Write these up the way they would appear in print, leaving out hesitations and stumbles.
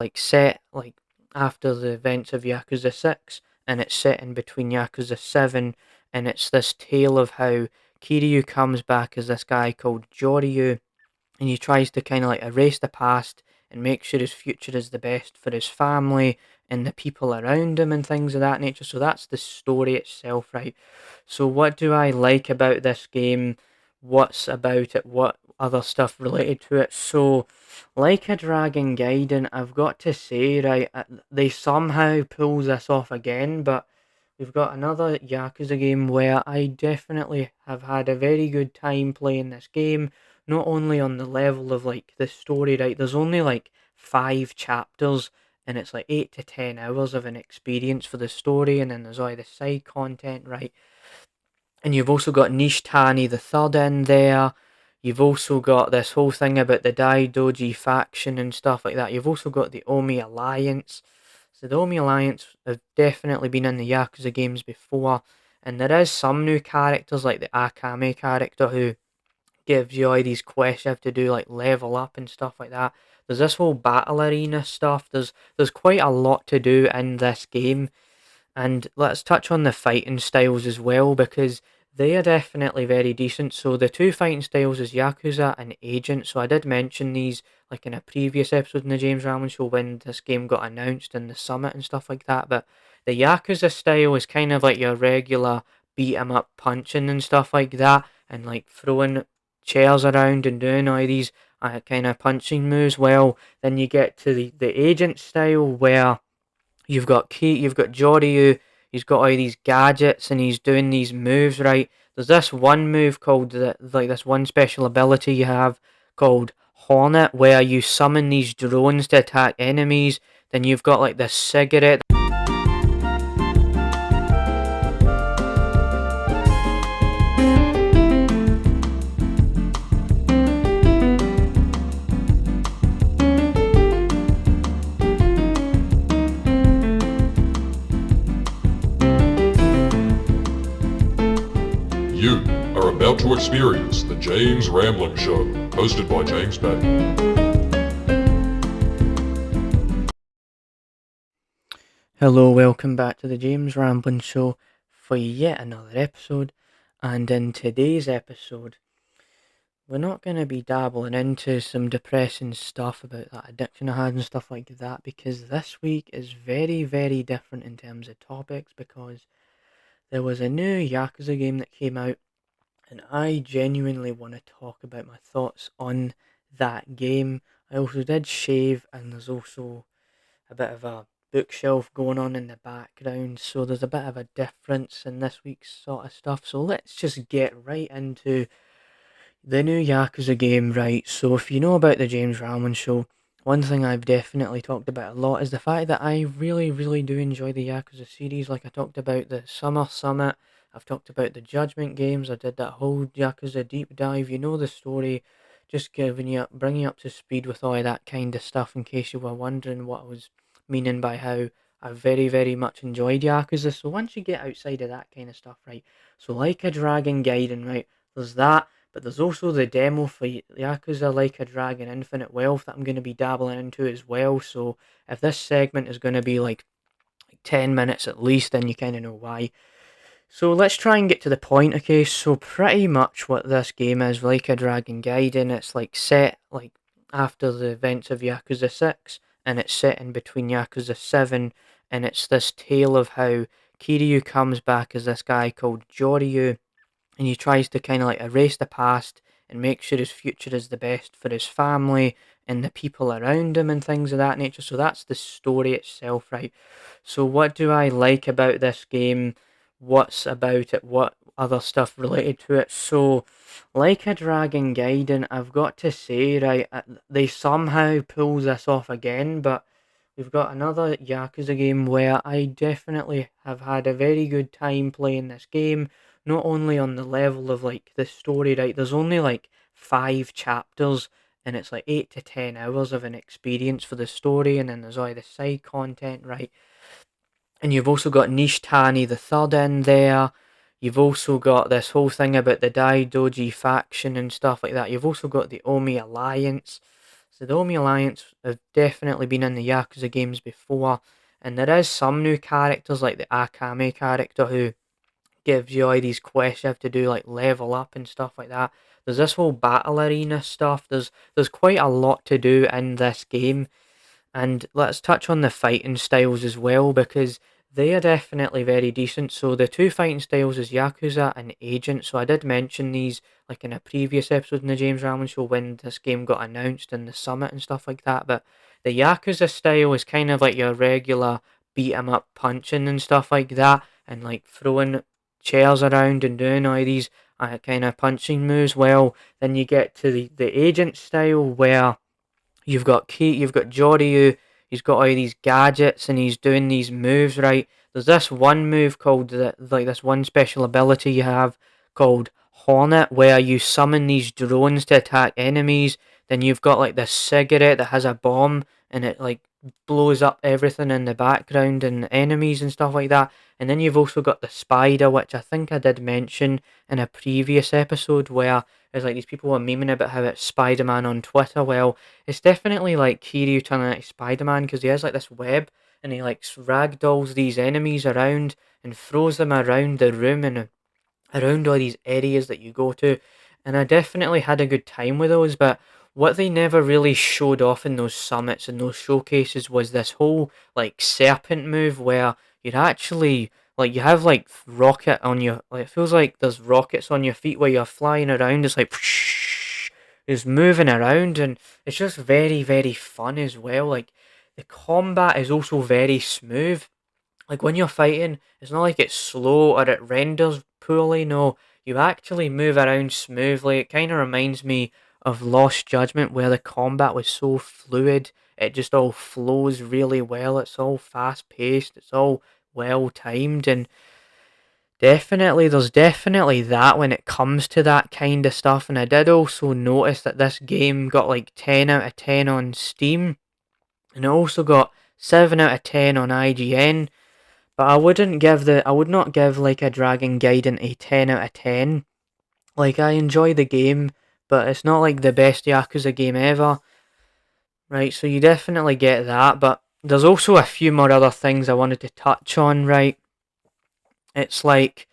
like set like after the events of Yakuza 6, and it's set in between Yakuza 7, and it's this tale of how Kiryu comes back as this guy called Joryu, and he tries to kind of like erase the past and make sure his future is the best for his family and the people around him and things of that nature. So that's the story itself, right? So what do I like about this game? What's about it? What other stuff related to it? So, like a Dragon Gaiden, I've got to say, right, they somehow pull this off again, but we've got another Yakuza game where I definitely have had a very good time playing this game. Not only on the level of like the story, right? There's only like 5 chapters, and it's like 8 to 10 hours of an experience for the story, and then there's all the side content, right? And you've also got Nishtani the Third in there. You've also got this whole thing about the Daidoji faction and stuff like that. You've also got the Omi Alliance. So the Omi Alliance have definitely been in the Yakuza games before. And there is some new characters like the Akame character who gives you all these quests you have to do, like level up and stuff like that. There's this whole battle arena stuff. There's quite a lot to do in this game, and let's touch on the fighting styles as well, because they are definitely very decent. So the two fighting styles is Yakuza and Agent. So I did mention these like in a previous episode in the James Ramon Show when this game got announced in the summit and stuff like that. But the Yakuza style is kind of like your regular beat 'em up punching and stuff like that, and like throwing chairs around and doing all these kind of punching moves. Well, then you get to the Agent style where you've got Joryu. He's got all these gadgets and he's doing these moves, right? There's this one move called like this one special ability you have called Hornet, where you summon these drones to attack enemies. Then you've got like this cigarette. You are about to experience the James Rambling Show, hosted by James Bay. Hello, welcome back to the James Rambling Show for yet another episode. And in today's episode, we're not going to be dabbling into some depressing stuff about that addiction I had and stuff like that, because this week is very, very different in terms of topics, because there was a new Yakuza game that came out, and I genuinely want to talk about my thoughts on that game. I also did shave, and there's also a bit of a bookshelf going on in the background, so there's a bit of a difference in this week's sort of stuff. So let's just get right into the new Yakuza game, right? So if you know about the James Ramon Show, one thing I've definitely talked about a lot is the fact that I really, really do enjoy the Yakuza series. Like I talked about the Summer Summit, I've talked about the Judgment games, I did that whole Yakuza deep dive. You know the story, just bringing you up to speed with all of that kind of stuff in case you were wondering what I was meaning by how I very, very much enjoyed Yakuza. So once you get outside of that kind of stuff, right? So like a Dragon Gaiden, right? There's that. But there's also the demo for Yakuza Like a Dragon Infinite Wealth that I'm going to be dabbling into as well. So if this segment is going to be like 10 minutes at least, then you kind of know why. So let's try and get to the point, okay? So pretty much what this game is, Like a Dragon Gaiden, it's like set like after the events of Yakuza 6, and it's set in between Yakuza 7, and it's this tale of how Kiryu comes back as this guy called Joryu, and he tries to kind of like erase the past and make sure his future is the best for his family and the people around him and things of that nature. So that's the story itself, right? So what do I like about this game? What's about it? What other stuff related to it? So like a Dragon Gaiden, I've got to say, right, they somehow pull this off again, but we've got another Yakuza game where I definitely have had a very good time playing this game. Not only on the level of like the story, right? There's only like 5 chapters, and it's like 8 to 10 hours of an experience for the story, and then there's all the side content, right? And you've also got Nishtani the Third in there. You've also got this whole thing about the Daidoji faction and stuff like that. You've also got the Omi Alliance. So the Omi Alliance have definitely been in the Yakuza games before, and there is some new characters like the Akame character who gives you all these quests you have to do, like level up and stuff like that. There's this whole battle arena stuff. There's quite a lot to do in this game, and let's touch on the fighting styles as well because they are definitely very decent. So the two fighting styles is Yakuza and Agent. So I did mention these like in a previous episode in the James Ramlin Show when this game got announced in the summit and stuff like that. But the Yakuza style is kind of like your regular beat 'em up punching and stuff like that, and like throwing chairs around and doing all these kind of punching moves. Well, then you get to the Agent style where you've got Joryu. He's got all these gadgets and he's doing these moves. Right, there's this one move called like this one special ability you have called Hornet, where you summon these drones to attack enemies. Then you've got like this cigarette that has a bomb and it like blows up everything in the background and enemies and stuff like that. And then you've also got the spider, which I think I did mention in a previous episode, where there's like these people were memeing about how it's Spider-Man on Twitter. Well, it's definitely like Kiryu turning into Spider-Man because he has like this web and he like ragdolls these enemies around and throws them around the room and around all these areas that you go to. And I definitely had a good time with those, but what they never really showed off in those summits and those showcases was this whole like serpent move where you'd actually like you have like rocket on your like it feels like there's rockets on your feet where you're flying around. It's like is moving around and it's just very very fun as well. Like the combat is also very smooth. Like when you're fighting, it's not like it's slow or it renders poorly. No, you actually move around smoothly. It kind of reminds me of Lost Judgment, where the combat was so fluid. It just all flows really well. It's all fast paced. It's all well timed, and there's definitely that when it comes to that kind of stuff. And I did also notice that this game got like 10 out of 10 on Steam, and it also got 7 out of 10 on IGN. But I would not give like a Dragon Gaiden a 10 out of 10. Like I enjoy the game, but it's not like the best Yakuza game ever. Right, so you definitely get that, but there's also a few more other things I wanted to touch on, right? It's like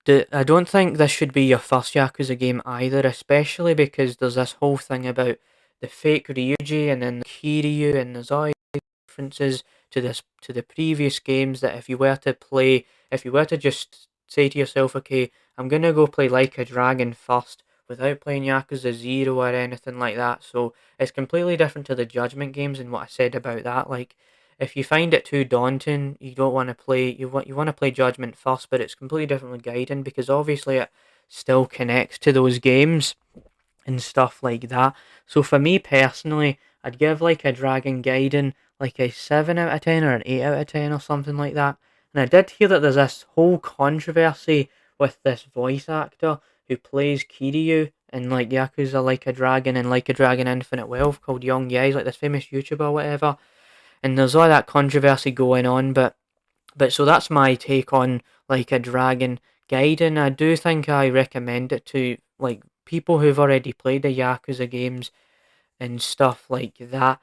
I don't think this should be your first Yakuza game either, especially because there's this whole thing about the fake Ryuji and then the Kiryu and there's all references to the previous games that if you were to just say to yourself, okay, I'm gonna go play Like a Dragon first without playing Yakuza Zero or anything like that. So it's completely different to the Judgment games and what I said about that. Like if you find it too daunting, you don't want to play you want to play Judgment first, but it's completely different with Gaiden because obviously it still connects to those games and stuff like that. So for me personally, I'd give like a Dragon Gaiden like a 7 out of 10 or an 8 out of 10 or something like that. And I did hear that there's this whole controversy with this voice actor who plays Kiryu in like Yakuza Like a Dragon and Like a Dragon Infinite Wealth called Young Ye. He's like this famous YouTuber or whatever. And there's all that controversy going on, but so that's my take on Like a Dragon Gaiden. I do think I recommend it to like people who've already played the Yakuza games and stuff like that.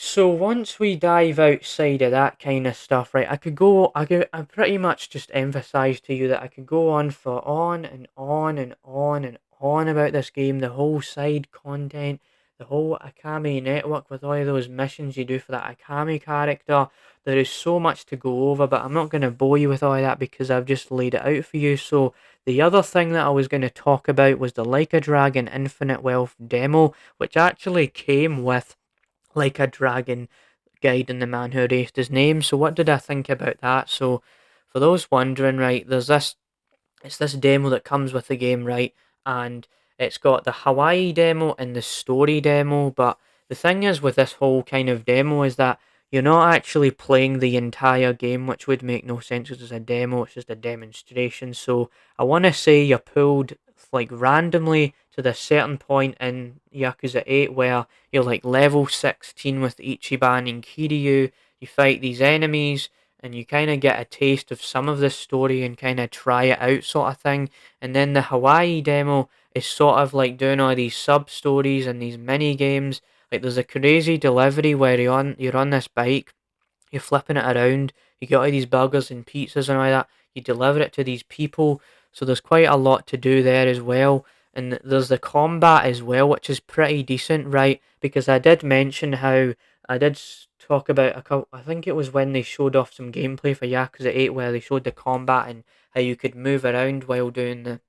So once we dive outside of that kind of stuff, right, I pretty much just emphasize to you that I could go on for on and on and on and on about this game, the whole side content, the whole Akame network with all those missions you do for that Akame character. There is so much to go over, but I'm not going to bore you with all that because I've just laid it out for you. So the other thing that I was going to talk about was the Like a Dragon Infinite Wealth demo, which actually came with Like a Dragon Gaiden, the man who erased his name. So what did I think about that? So for those wondering, right, it's this demo that comes with the game, right? And it's got the Hawaii demo and the story demo. But the thing is with this whole kind of demo is that you're not actually playing the entire game, which would make no sense because it's a demo, it's just a demonstration. So I want to say you're pulled like randomly to this certain point in Yakuza 8 where you're like level 16 with Ichiban and Kiryu. You fight these enemies and you kind of get a taste of some of the story and kind of try it out sort of thing. And then the Hawaii demo is sort of like doing all these sub stories and these mini games Like there's a crazy delivery where you're on this bike, you're flipping it around, you get all these burgers and pizzas and all that, you deliver it to these people. So there's quite a lot to do there as well. And there's the combat as well, which is pretty decent, right? Because I did mention how I did talk about a couple, I think it was when they showed off some gameplay for Yakuza 8 where they showed the combat and how you could move around while doing the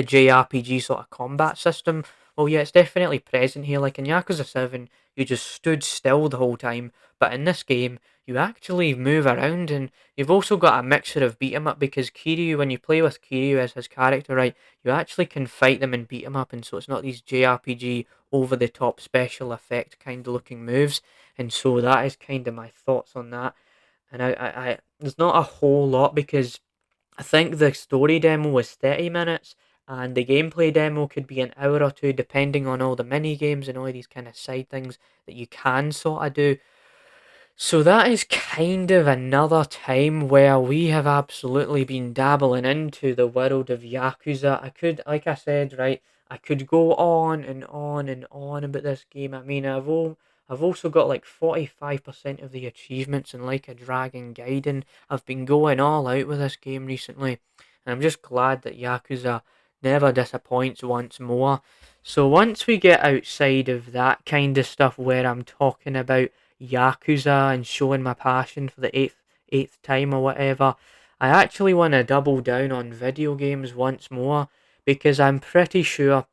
JRPG sort of combat system. Well, yeah, it's definitely present here. Like in Yakuza 7, you just stood still the whole time, but in this game, you actually move around, and you've also got a mixture of beat 'em up because Kiryu, when you play with Kiryu as his character, right, you actually can fight them and beat 'em up, and so it's not these JRPG over the top special effect kind of looking moves, and so that is kind of my thoughts on that. And there's not a whole lot because I think the story demo was 30 minutes and the gameplay demo could be an hour or two depending on all the mini games and all these kind of side things that you can sort of do. So that is kind of another time where we have absolutely been dabbling into the world of Yakuza. I could, like I said, right, I could go on and on and on about this game. I mean, I've also got like 45% of the achievements in Like a Dragon Gaiden. I've been going all out with this game recently, and I'm just glad that Yakuza never disappoints once more. So once we get outside of that kind of stuff where I'm talking about Yakuza and showing my passion for the eighth time or whatever, I actually want to double down on video games once more because I'm pretty sure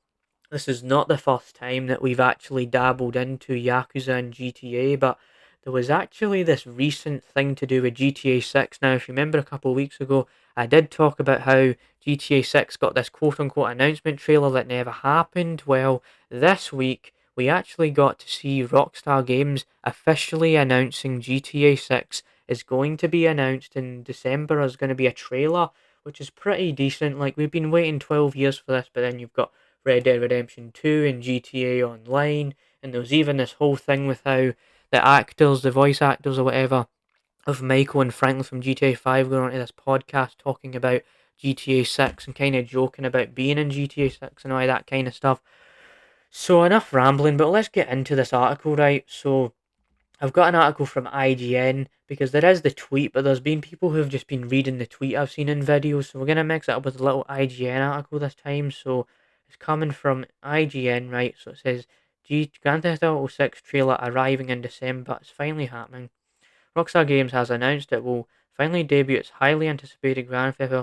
this is not the first time that we've actually dabbled into Yakuza and GTA, but there was actually this recent thing to do with GTA 6. Now, if you remember a couple of weeks ago, I did talk about how GTA 6 got this quote unquote announcement trailer that never happened. Well, this week we actually got to see Rockstar Games officially announcing GTA 6 is going to be announced in December. Is going to be a trailer, which is pretty decent. Like, we've been waiting 12 years for this, but then you've got Red Dead Redemption 2 and GTA Online, and there was even this whole thing with how the actors, the voice actors or whatever, of Michael and Franklin from GTA 5 going onto this podcast talking about GTA 6 and kind of joking about being in GTA 6 and all that kind of stuff. So enough rambling, but let's get into this article, right? So I've got an article from IGN because there is the tweet, but there's been people who've just been reading the tweet I've seen in videos, so we're gonna mix it up with a little IGN article this time. So it's coming from IGN, right? So it says Grand Theft Auto 6 trailer arriving in December. It's finally happening. Rockstar Games has announced it will finally debut its highly anticipated Grand Theft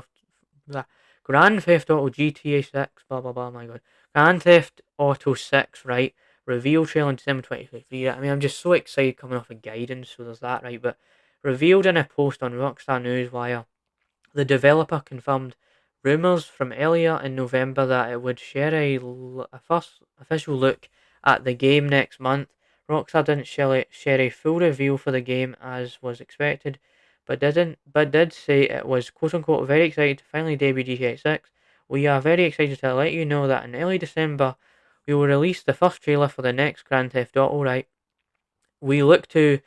Auto GTA 6, blah blah blah, my god. Grand Theft Auto 6, right? Reveal trailer in December 2023. I mean, I'm just so excited coming off of Gaiden, so there's that, right? But revealed in a post on Rockstar Newswire, the developer confirmed rumours from earlier in November that it would share a first official look at the game next month. Rockstar didn't share a full reveal for the game as was expected, but did say it was quote unquote very excited to finally debut GTA 6. We are very excited to let you know that in early December we will release the first trailer for the next Grand Theft Auto. Right, we look to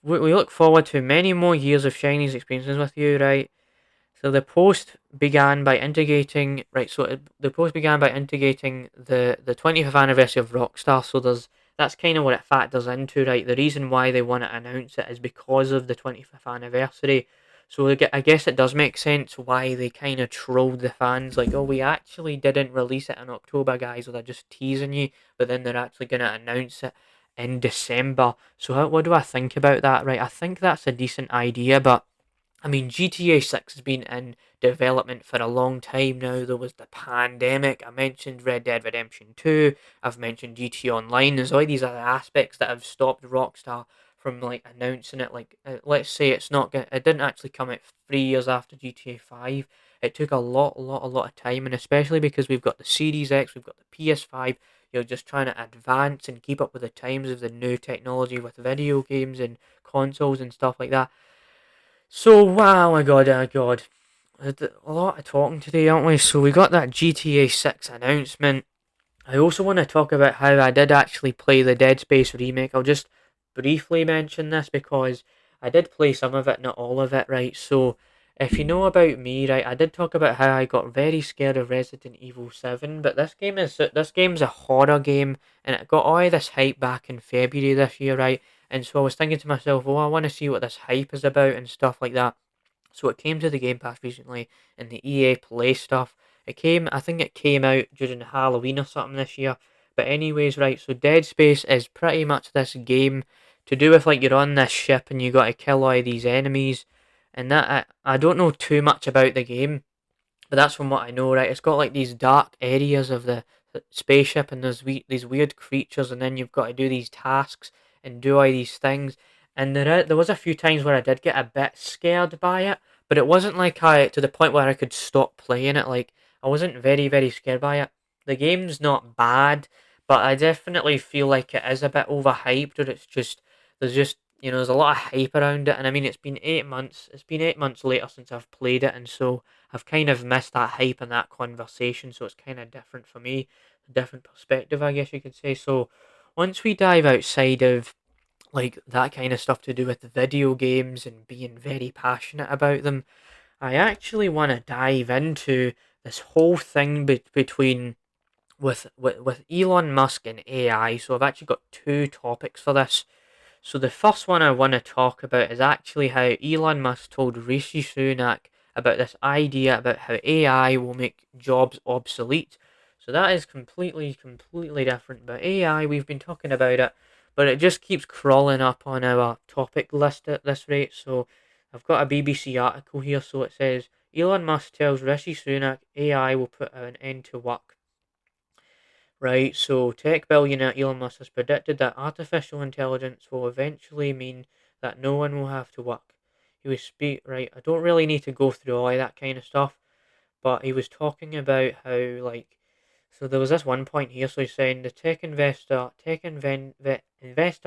we look forward to many more years of Shiny's experiences with you. Right, so the post began by integrating the post began by integrating the 25th anniversary of Rockstar. So that's kind of what it factors into, right? The reason why they want to announce it is because of the 25th anniversary. So I guess it does make sense why they kind of trolled the fans, like, oh, we actually didn't release it in October, guys, or they're just teasing you, but then they're actually going to announce it in December. So what do I think about that? Right, I think that's a decent idea, but I mean, GTA 6 has been in development for a long time now. There was the pandemic. I mentioned Red Dead Redemption 2. I've mentioned GTA Online. There's all these other aspects that have stopped Rockstar from like announcing it. Like, let's say it's not going it didn't actually come out 3 years after GTA 5. It took a lot of time, and especially because we've got the Series X, we've got the PS5. You're just trying to advance and keep up with the times of the new technology with video games and consoles and stuff like that. So, wow, my god, oh god. A lot of talking today, aren't we? So, we got that GTA 6 announcement. I also want to talk about how I did actually play the Dead Space remake. I'll just briefly mention this because I did play some of it, not all of it, right? So, if you know about me, right, I did talk about how I got very scared of Resident Evil 7, but this game's a horror game, and it got all this hype back in February this year, right? And so I was thinking to myself, oh, I want to see what this hype is about and stuff like that. So it came to the Game Pass recently in the EA Play stuff. I think it came out during Halloween or something this year. But anyways, right, so Dead Space is pretty much this game to do with like you're on this ship and you got to kill all these enemies. And that I don't know too much about the game, but that's from what I know, right? It's got like these dark areas of the spaceship, and these weird creatures, and then you've got to do these tasks and do all these things. And there was a few times where I did get a bit scared by it, but it wasn't like I to the point where I could stop playing it. Like I wasn't very scared by it. The game's not bad, but I definitely feel like it is a bit overhyped, or it's just there's a lot of hype around it. And I mean, it's been 8 months. It's been 8 months later since I've played it, and so I've kind of missed that hype and that conversation, so it's kind of different for me, a different perspective, I guess you could say. So, once we dive outside of like that kind of stuff to do with the video games and being very passionate about them, I actually want to dive into this whole thing between with Elon Musk and AI. So, I've actually got two topics for this. So the first one I want to talk about is actually how Elon Musk told Rishi Sunak about this idea about how AI will make jobs obsolete. So that is completely different. But AI, we've been talking about it, but it just keeps crawling up on our topic list at this rate. So I've got a BBC article here. So it says Elon Musk tells Rishi Sunak AI will put an end to work. Right, so tech billionaire Elon Musk has predicted that artificial intelligence will eventually mean that no one will have to work. He was right. I don't really need to go through all of that kind of stuff, but he was talking about how like so there was this one point here. So he's saying the investor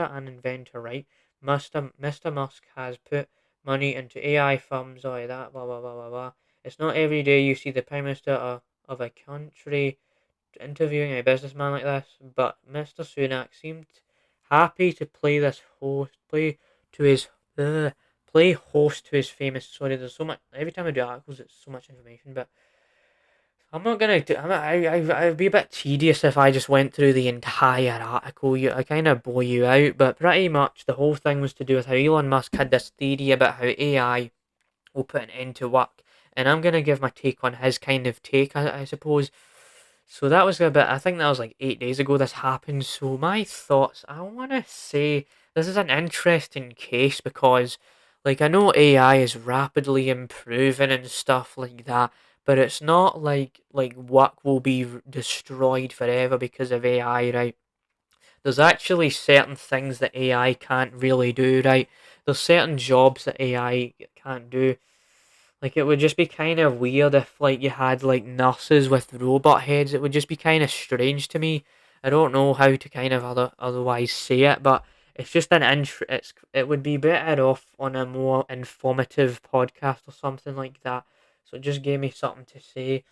and inventor, right? Mr. Musk has put money into AI firms, all of that, blah blah blah blah blah. It's not every day you see the prime minister of a country interviewing a businessman like this, but Mr. Sunak seemed happy to to his play host to his famous. Sorry, there's so much. Every time I do articles, it's so much information, but I'm not gonna do. I'd be a bit tedious if I just went through the entire article. I kind of bore you out, but pretty much the whole thing was to do with how Elon Musk had this theory about how AI will put an end to work, and I'm gonna give my take on his kind of take, I suppose. So that was a bit. I think that was like 8 days ago. This happened. So my thoughts. I want to say this is an interesting case because, like, I know AI is rapidly improving and stuff like that, but it's not like work will be destroyed forever because of AI, right? There's actually certain things that AI can't really do, right? There's certain jobs that AI can't do, like it would just be kind of weird if like you had like nurses with robot heads. It would just be kind of strange to me. I don't know how to kind of otherwise say it, but it's just it would be better off on a more informative podcast or something like that. So it just gave me something to say.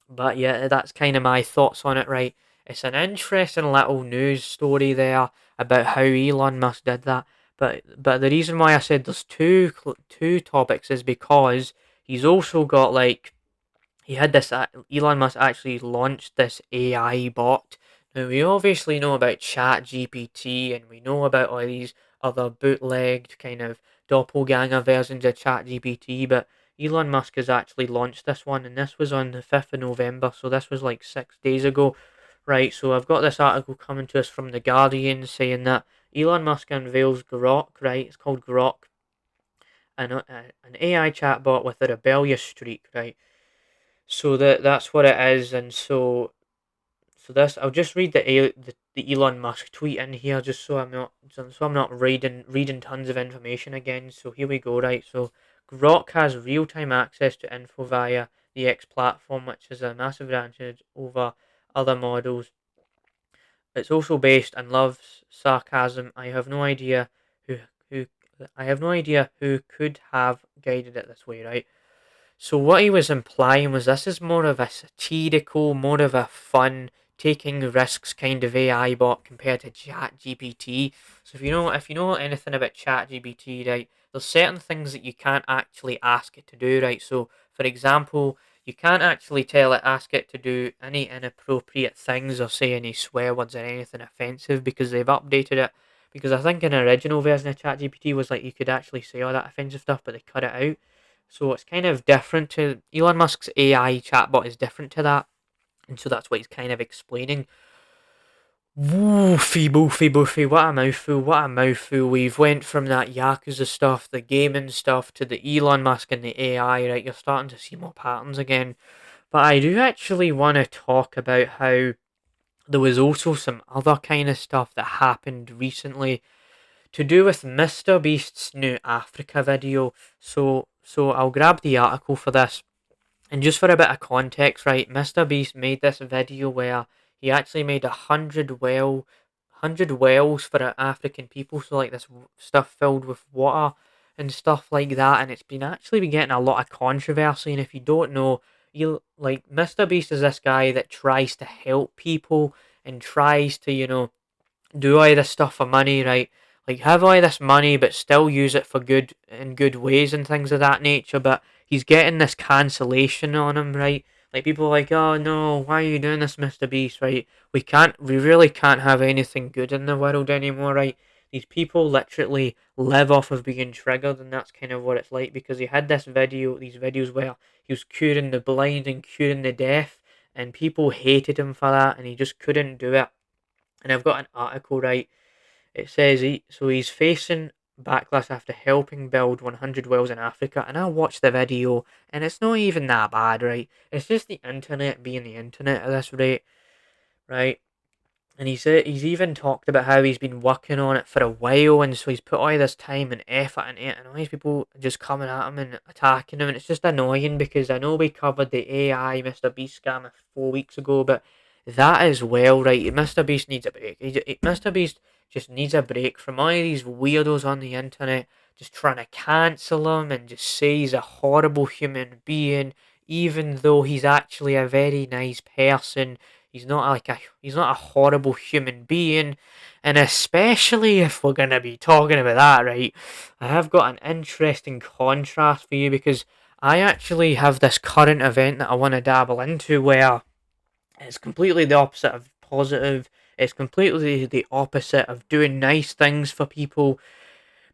But yeah, that's kind of my thoughts on it, right? It's an interesting little news story there about how Elon Musk did that. But the reason why I said there's two topics is because he's also got like he had this Elon Musk actually launched this AI bot. Now we obviously know about Chat GPT and we know about all these other bootlegged kind of doppelganger versions of Chat GPT, but Elon Musk has actually launched this one, and this was on the 5th of November, so this was like 6 days ago. Right, so I've got this article coming to us from The Guardian saying that Elon Musk unveils Grok, right? It's called Grok, an AI chatbot with a rebellious streak, right? So that's what it is, and so this I'll just read the Elon Musk tweet in here, just so I'm not reading tons of information again. So here we go, right? So Grok has real time access to info via the X platform, which is a massive advantage over other models. It's also based on love's sarcasm. Who who I have no idea who could have guided it this way, right? So what he was implying was this is more of a satirical, more of a fun taking risks kind of AI bot compared to Chat GPT. So if you know anything about Chat GPT, right, there's certain things that you can't actually ask it to do, right? So for example, you can't actually ask it to do any inappropriate things or say any swear words or anything offensive because they've updated it. Because I think an original version of ChatGPT was like you could actually say all that offensive stuff, but they cut it out. So it's kind of different to Elon Musk's AI chatbot is different to that, and so that's what he's kind of explaining. Woofy boofy boofy, what a mouthful, what a mouthful. We've went from that Yakuza stuff, the gaming stuff, to the Elon Musk and the AI, right? You're starting to see more patterns again. But I do actually want to talk about how there was also some other kind of stuff that happened recently to do with Mr. Beast's new Africa video. So I'll grab the article for this. And just for a bit of context, right, Mr. Beast made this video where he actually made 100 wells for African people, so like this stuff filled with water and stuff like that, and it's been actually been getting a lot of controversy. And if you don't know, you like Mr. Beast is this guy that tries to help people and tries to do all this stuff for money, right? Like have all this money, but still use it for good in good ways and things of that nature. But he's getting this cancellation on him, right? Like people are like, oh no, why are you doing this, Mr. Beast? Right? We really can't have anything good in the world anymore, right? These people literally live off of being triggered, and that's kind of what it's like because he had these videos where he was curing the blind and curing the deaf, and people hated him for that, and he just couldn't do it. And I've got an article, right. It says he's facing backlash after helping build 100 wells in Africa. And I watched the video, and it's not even that bad, right? It's just the internet being the internet at this rate, right? And he's even talked about how he's been working on it for a while, and so he's put all this time and effort into it, and all these people just coming at him and attacking him, and it's just annoying because I know we covered the AI Mr. Beast scam 4 weeks ago, but that as well, right? Mr. Beast needs a break. Mr. Beast just needs a break from all these weirdos on the internet just trying to cancel him and just say he's a horrible human being, even though he's actually a very nice person. He's not a horrible human being, and especially if we're gonna be talking about that, right? I have got an interesting contrast for you because I actually have this current event that I want to dabble into where it's completely the opposite of positive. It's completely the opposite of doing nice things for people.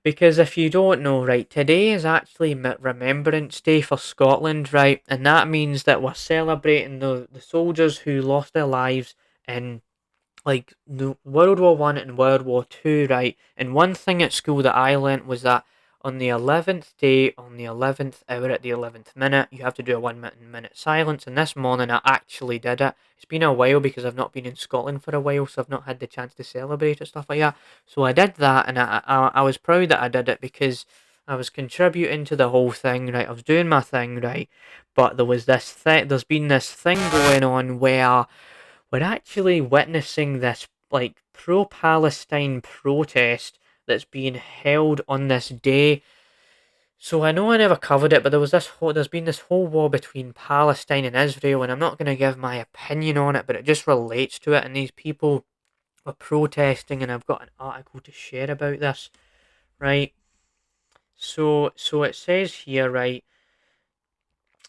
Because if you don't know, right, today is actually Remembrance Day for Scotland, right? And that means that we're celebrating the soldiers who lost their lives in like the World War I and World War II, right? And one thing at school that I learnt was that on the 11th day, on the 11th hour at the 11th minute, you have to do a 1 minute silence. And this morning I actually did it. It's been a while because I've not been in Scotland for a while, so I've not had the chance to celebrate and stuff like that. So I did that, and I was proud that I did it because I was contributing to the whole thing, right? I was doing my thing, right? But there's been this thing going on where we're actually witnessing this like pro-Palestine protest that's being held on this day. So I know I never covered it, but there's been this whole war between Palestine and Israel, and I'm not going to give my opinion on it, but it just relates to it. And these people were protesting, and I've got an article to share about this, right? So it says here, right.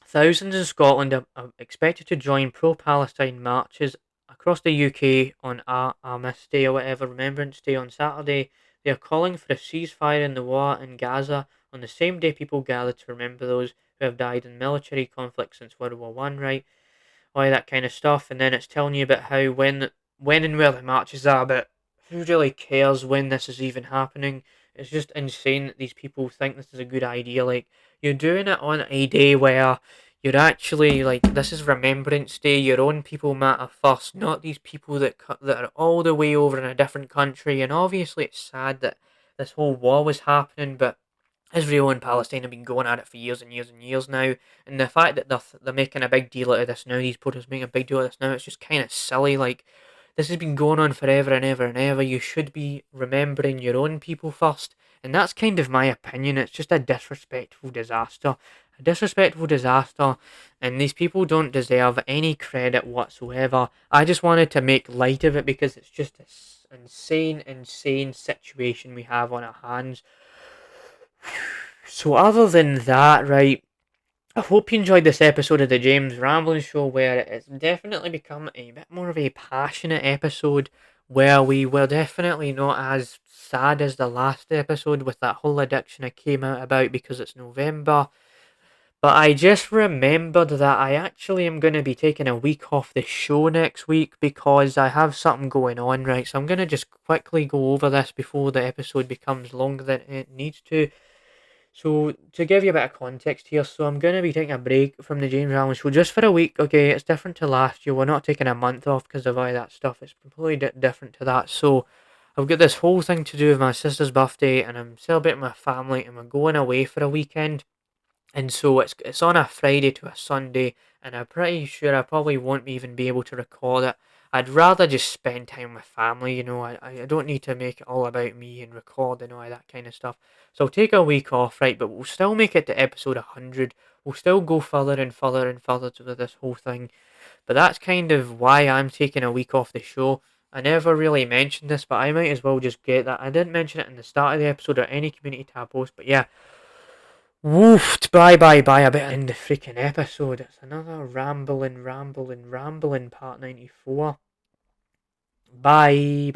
Thousands in Scotland are expected to join pro-Palestine marches across the UK on Armistice Day or whatever, Remembrance Day on Saturday. They are calling for a ceasefire in the war in Gaza on the same day people gather to remember those who have died in military conflict since World War I, right? All that kind of stuff, and then it's telling you about how when and where the matches are, but who really cares when this is even happening? It's just insane that these people think this is a good idea. Like you're doing it on a day where you're actually like this is Remembrance Day. Your own people matter first, not these people that are all the way over in a different country. And obviously, it's sad that this whole war was happening, but Israel and Palestine have been going at it for years and years and years now, and the fact that they're making a big deal out of this now, these protesters making a big deal out of this now, it's just kind of silly. Like this has been going on forever and ever and ever. You should be remembering your own people first, And that's kind of my opinion. It's just a disrespectful disaster. A disrespectful disaster, and these people don't deserve any credit whatsoever. I just wanted to make light of it because it's just this insane situation we have on our hands. So, other than that, right, I hope you enjoyed this episode of the James Rambling Show, where it's definitely become a bit more of a passionate episode, where we were definitely not as sad as the last episode with that whole addiction I came out about because it's November. But I just remembered that I actually am going to be taking a week off the show next week because I have something going on, right? So I'm going to just quickly go over this before the episode becomes longer than it needs to. So to give you a bit of context here, so I'm going to be taking a break from the James Allen Show just for a week. Okay, it's different to last year. We're not taking a month off because of all that stuff. It's completely different to that. So I've got this whole thing to do with my sister's birthday, and I'm celebrating my family, and we're going away for a weekend. And so it's on a Friday to a Sunday, and I'm pretty sure I probably won't even be able to record it. I'd rather just spend time with family, I don't need to make it all about me and record and all that kind of stuff. So I'll take a week off, right, but we'll still make it to episode 100. We'll still go further and further and further with this whole thing. But that's kind of why I'm taking a week off the show. I never really mentioned this, but I might as well just get that. I didn't mention it in the start of the episode or any community tab post, but yeah. Woofed, bye, a bit in the freaking episode. It's another rambling part 94. Bye.